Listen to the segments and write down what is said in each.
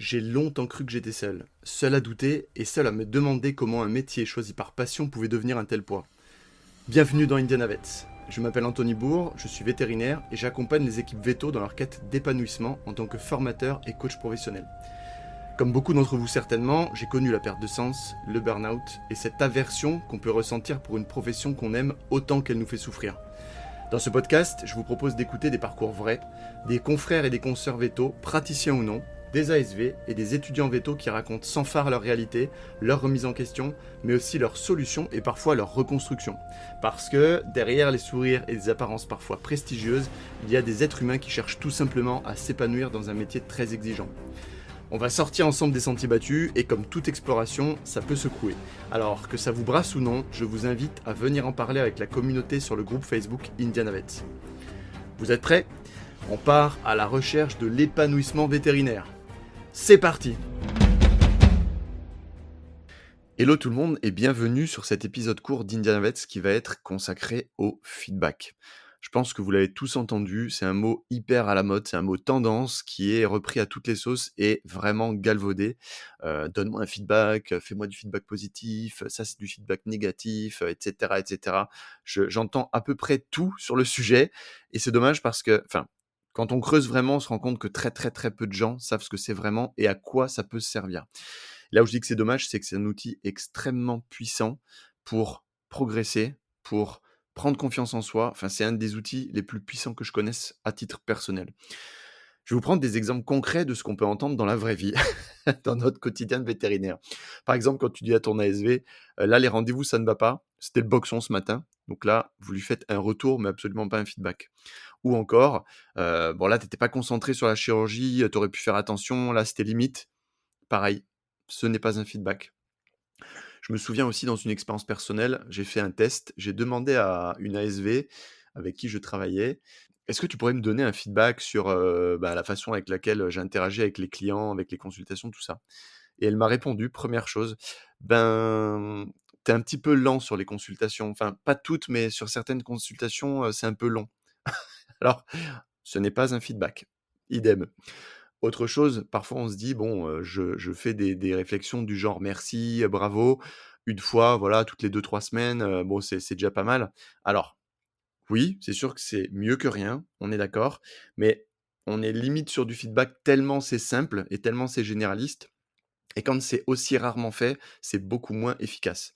J'ai longtemps cru que j'étais seul à douter et seul à me demander comment un métier choisi par passion pouvait devenir un tel poids. Bienvenue dans Indiana Vets. Je m'appelle Anthony Bourg, je suis vétérinaire et j'accompagne les équipes véto dans leur quête d'épanouissement en tant que formateur et coach professionnel. Comme beaucoup d'entre vous certainement, j'ai connu la perte de sens, le burn-out et cette aversion qu'on peut ressentir pour une profession qu'on aime autant qu'elle nous fait souffrir. Dans ce podcast, je vous propose d'écouter des parcours vrais, des confrères et des consoeurs véto, praticiens ou non, des ASV et des étudiants véto qui racontent sans phare leur réalité, leur remise en question, mais aussi leurs solutions et parfois leur reconstruction. Parce que derrière les sourires et des apparences parfois prestigieuses, il y a des êtres humains qui cherchent tout simplement à s'épanouir dans un métier très exigeant. On va sortir ensemble des sentiers battus et comme toute exploration, ça peut secouer. Alors que ça vous brasse ou non, je vous invite à venir en parler avec la communauté sur le groupe Facebook Indiana Vets. Vous êtes prêts ? On part à la recherche de l'épanouissement vétérinaire. C'est parti ! Hello tout le monde et bienvenue sur cet épisode court d'Indiana Vets qui va être consacré au feedback. Je pense que vous l'avez tous entendu, c'est un mot hyper à la mode, c'est un mot tendance qui est repris à toutes les sauces et vraiment galvaudé. Donne-moi un feedback, fais-moi du feedback positif, ça c'est du feedback négatif, etc. etc. J'entends à peu près tout sur le sujet et c'est dommage parce que, quand on creuse vraiment, on se rend compte que très très très peu de gens savent ce que c'est vraiment et à quoi ça peut se servir. Là où je dis que c'est dommage, c'est que c'est un outil extrêmement puissant pour progresser, pour prendre confiance en soi. Enfin, c'est un des outils les plus puissants que je connaisse à titre personnel. Je vais vous prendre des exemples concrets de ce qu'on peut entendre dans la vraie vie, dans notre quotidien de vétérinaire. Par exemple, quand tu dis à ton ASV, là, les rendez-vous, ça ne va pas. C'était le boxon ce matin. Donc là, vous lui faites un retour, mais absolument pas un feedback. Ou encore, bon là, tu n'étais pas concentré sur la chirurgie, tu aurais pu faire attention, là, c'était limite. Pareil, ce n'est pas un feedback. Je me souviens aussi dans une expérience personnelle, j'ai fait un test, j'ai demandé à une ASV avec qui je travaillais: «Est-ce que tu pourrais me donner un feedback sur, la façon avec laquelle j'interagis avec les clients, avec les consultations, tout ça?» Et elle m'a répondu, première chose: «Ben, tu es un petit peu lent sur les consultations». Enfin, pas toutes, mais sur certaines consultations, c'est un peu long. Alors, ce n'est pas un feedback. Idem. Autre chose, parfois on se dit: «Bon, je fais des réflexions du genre: "Merci, bravo", une fois, voilà, toutes les 2-3 semaines, bon, c'est déjà pas mal». Alors, oui, c'est sûr que c'est mieux que rien, on est d'accord, mais on est limite sur du feedback tellement c'est simple et tellement c'est généraliste et quand c'est aussi rarement fait, c'est beaucoup moins efficace.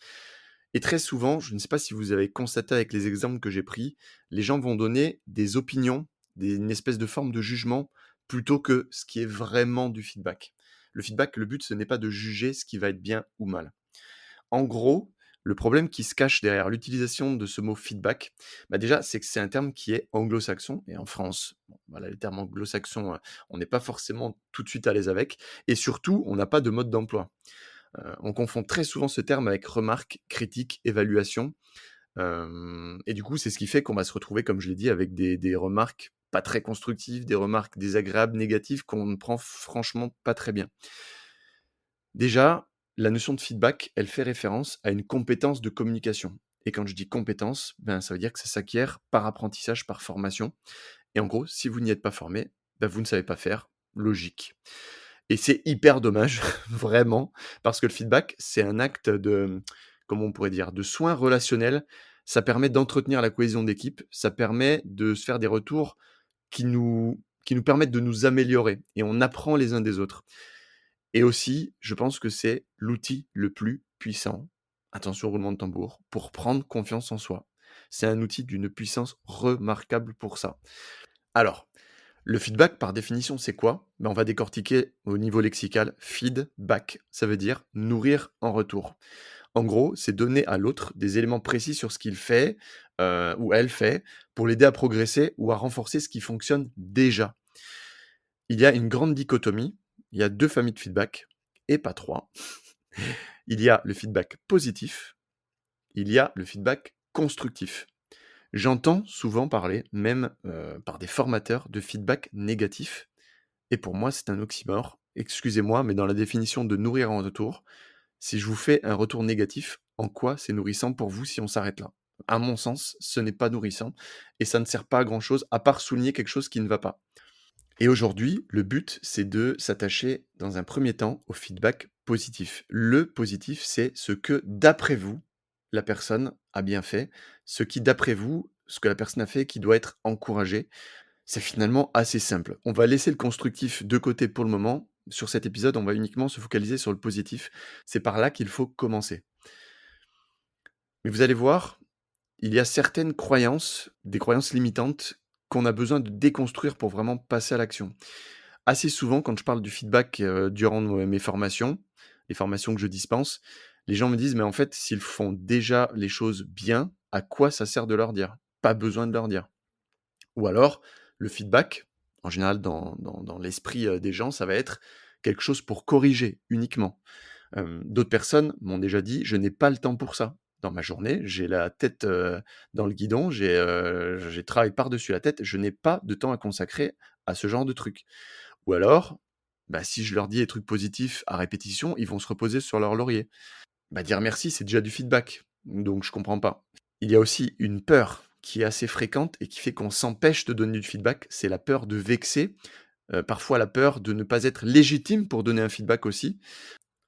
Et très souvent, je ne sais pas si vous avez constaté avec les exemples que j'ai pris, les gens vont donner des opinions, une espèce de forme de jugement, plutôt que ce qui est vraiment du feedback. Le feedback, le but, ce n'est pas de juger ce qui va être bien ou mal. En gros, le problème qui se cache derrière l'utilisation de ce mot feedback, déjà, c'est que c'est un terme qui est anglo-saxon, et en France, bon, voilà, les termes anglo-saxons, on n'est pas forcément tout de suite à l'aise avec, et surtout, on n'a pas de mode d'emploi. On confond très souvent ce terme avec remarque, critique, évaluation. Et du coup, c'est ce qui fait qu'on va se retrouver, comme je l'ai dit, avec des remarques pas très constructives, des remarques désagréables, négatives, qu'on ne prend franchement pas très bien. Déjà, la notion de feedback, elle fait référence à une compétence de communication. Et quand je dis compétence, ça veut dire que ça s'acquiert par apprentissage, par formation. Et en gros, si vous n'y êtes pas formé, vous ne savez pas faire. Logique. Et c'est hyper dommage, vraiment, parce que le feedback, c'est un acte de, comment on pourrait dire, de soin relationnel. Ça permet d'entretenir la cohésion d'équipe, ça permet de se faire des retours qui nous permettent de nous améliorer et on apprend les uns des autres. Et aussi, je pense que c'est l'outil le plus puissant, attention roulement de tambour, pour prendre confiance en soi. C'est un outil d'une puissance remarquable pour ça. Alors, le feedback, par définition, c'est quoi? On va décortiquer au niveau lexical. Feedback, ça veut dire nourrir en retour. En gros, c'est donner à l'autre des éléments précis sur ce qu'il fait ou elle fait pour l'aider à progresser ou à renforcer ce qui fonctionne déjà. Il y a une grande dichotomie. Il y a 2 familles de feedback et pas 3. Il y a le feedback positif, il y a le feedback constructif. J'entends souvent parler, même par des formateurs, de feedback négatif. Et pour moi, c'est un oxymore. Excusez-moi, mais dans la définition de nourrir en retour, si je vous fais un retour négatif, en quoi c'est nourrissant pour vous si on s'arrête là? À mon sens, ce n'est pas nourrissant et ça ne sert pas à grand-chose à part souligner quelque chose qui ne va pas. Et aujourd'hui, le but, c'est de s'attacher dans un premier temps au feedback positif. Le positif, c'est ce que d'après vous, la personne a bien fait, ce qui d'après vous, ce que la personne a fait qui doit être encouragé. C'est finalement assez simple. On va laisser le constructif de côté pour le moment. Sur cet épisode, on va uniquement se focaliser sur le positif. C'est par là qu'il faut commencer. Mais vous allez voir, il y a certaines croyances, des croyances limitantes, qu'on a besoin de déconstruire pour vraiment passer à l'action. Assez souvent, quand je parle du feedback, durant mes formations, les formations que je dispense, les gens me disent: «Mais en fait, s'ils font déjà les choses bien, à quoi ça sert de leur dire? Pas besoin de leur dire». Ou alors, le feedback, en général dans l'esprit, des gens, ça va être quelque chose pour corriger uniquement. D'autres personnes m'ont déjà dit: «Je n'ai pas le temps pour ça. Dans ma journée, j'ai la tête, dans le guidon, j'ai le travail par-dessus la tête, je n'ai pas de temps à consacrer à ce genre de trucs». Ou alors, bah, si je leur dis des trucs positifs à répétition, ils vont se reposer sur leur laurier. Bah, dire merci, c'est déjà du feedback, donc je comprends pas. Il y a aussi une peur qui est assez fréquente et qui fait qu'on s'empêche de donner du feedback, c'est la peur de vexer, parfois la peur de ne pas être légitime pour donner un feedback aussi.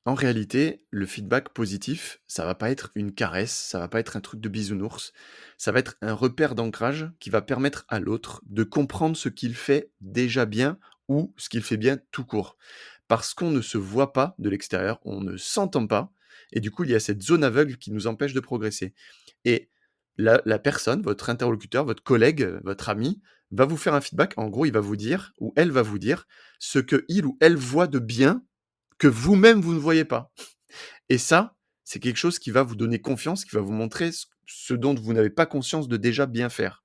En réalité, le feedback positif, ça va pas être une caresse, ça va pas être un truc de bisounours, ça va être un repère d'ancrage qui va permettre à l'autre de comprendre ce qu'il fait déjà bien ou ce qu'il fait bien tout court. Parce qu'on ne se voit pas de l'extérieur, on ne s'entend pas, et du coup, il y a cette zone aveugle qui nous empêche de progresser. Et la personne, votre interlocuteur, votre collègue, votre ami, va vous faire un feedback. En gros, il va vous dire, ou elle va vous dire, ce que il ou elle voit de bien que vous-même, vous ne voyez pas. Et ça, c'est quelque chose qui va vous donner confiance, qui va vous montrer ce dont vous n'avez pas conscience de déjà bien faire.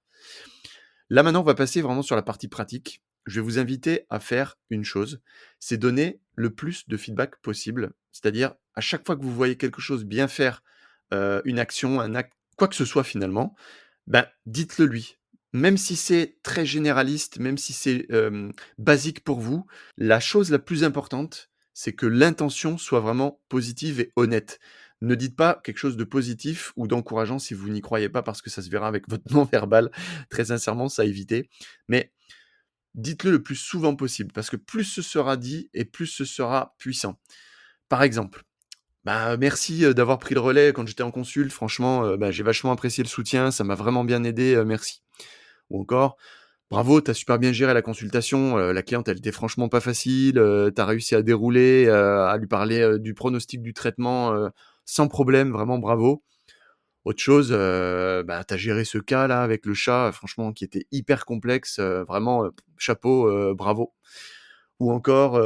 Là, maintenant, on va passer vraiment sur la partie pratique. Je vais vous inviter à faire une chose, c'est donner le plus de feedback possible. C'est-à-dire, à chaque fois que vous voyez quelque chose bien faire, une action, un acte, quoi que ce soit finalement, ben, dites-le lui. Même si c'est très généraliste, même si c'est, basique pour vous, la chose la plus importante, c'est que l'intention soit vraiment positive et honnête. Ne dites pas quelque chose de positif ou d'encourageant si vous n'y croyez pas parce que ça se verra avec votre non-verbal. Très sincèrement, ça à éviter. Mais dites-le le plus souvent possible parce que plus ce sera dit et plus ce sera puissant. Par exemple: «Bah, merci, d'avoir pris le relais quand j'étais en consul. Franchement, bah, j'ai vachement apprécié le soutien, ça m'a vraiment bien aidé, merci». Ou encore: «Bravo, tu as super bien géré la consultation, la cliente elle était franchement pas facile, tu as réussi à dérouler, à lui parler, du pronostic du traitement, sans problème, vraiment bravo». Autre chose, bah, tu as géré ce cas-là avec le chat, franchement qui était hyper complexe, vraiment, chapeau, bravo. Ou encore,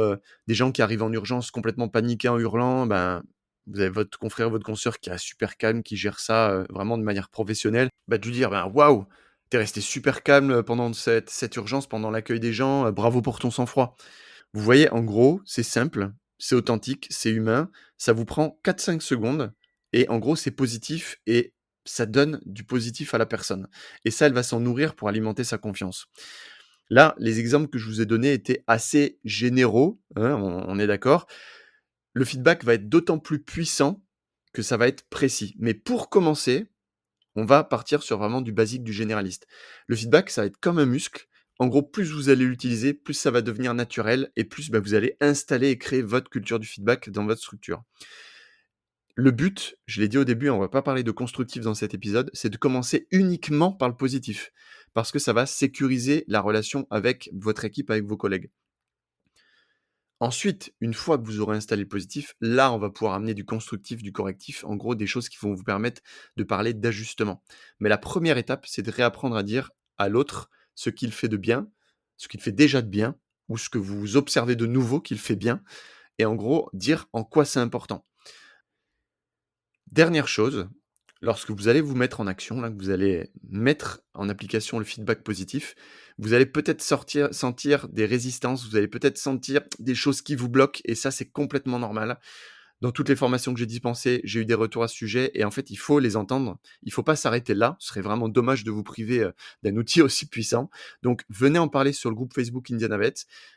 des gens qui arrivent en urgence complètement paniqués en hurlant, ben, vous avez votre confrère, votre consoeur qui est super calme, qui gère ça, vraiment de manière professionnelle. Bah, de lui dire: «Ben, waouh, tu es resté super calme, pendant cette urgence, pendant l'accueil des gens, bravo pour ton sang-froid». Vous voyez, en gros, c'est simple, c'est authentique, c'est humain, ça vous prend 4-5 secondes et en gros, c'est positif et ça donne du positif à la personne et ça, elle va s'en nourrir pour alimenter sa confiance. Là, les exemples que je vous ai donnés étaient assez généraux, hein, on est d'accord. Le feedback va être d'autant plus puissant que ça va être précis. Mais pour commencer, on va partir sur vraiment du basique, du généraliste. Le feedback, ça va être comme un muscle. En gros, plus vous allez l'utiliser, plus ça va devenir naturel et plus, bah, vous allez installer et créer votre culture du feedback dans votre structure. Le but, je l'ai dit au début, on va pas parler de constructif dans cet épisode, c'est de commencer uniquement par le positif. Parce que ça va sécuriser la relation avec votre équipe, avec vos collègues. Ensuite, une fois que vous aurez installé le positif, là, on va pouvoir amener du constructif, du correctif, en gros des choses qui vont vous permettre de parler d'ajustement. Mais la première étape, c'est de réapprendre à dire à l'autre ce qu'il fait de bien, ce qu'il fait déjà de bien, ou ce que vous observez de nouveau qu'il fait bien, et en gros, dire en quoi c'est important. Dernière chose, lorsque vous allez vous mettre en action, là, que vous allez mettre en application le feedback positif, vous allez peut-être sentir des résistances, vous allez peut-être sentir des choses qui vous bloquent et ça, c'est complètement normal. Dans toutes les formations que j'ai dispensées, j'ai eu des retours à ce sujet et en fait, il faut les entendre. Il faut pas s'arrêter là. Ce serait vraiment dommage de vous priver, d'un outil aussi puissant. Donc venez en parler sur le groupe Facebook Indianavet.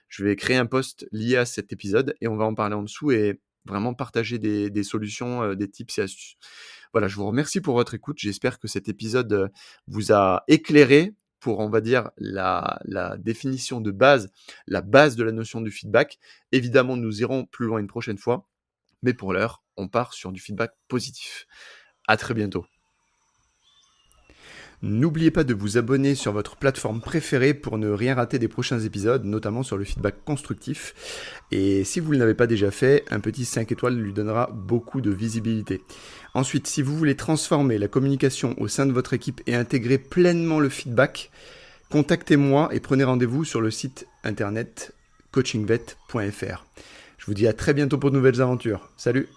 Je vais créer un post lié à cet épisode et on va en parler en dessous et vraiment partager des solutions, des tips et astuces. Voilà, je vous remercie pour votre écoute. J'espère que cet épisode, vous a éclairé, pour, on va dire, la définition de base, la base de la notion du feedback. Évidemment, nous irons plus loin une prochaine fois, mais pour l'heure, on part sur du feedback positif. À très bientôt. N'oubliez pas de vous abonner sur votre plateforme préférée pour ne rien rater des prochains épisodes, notamment sur le feedback constructif. Et si vous ne l'avez pas déjà fait, un petit 5 étoiles lui donnera beaucoup de visibilité. Ensuite, si vous voulez transformer la communication au sein de votre équipe et intégrer pleinement le feedback, contactez-moi et prenez rendez-vous sur le site internet coachingvet.fr. Je vous dis à très bientôt pour de nouvelles aventures. Salut!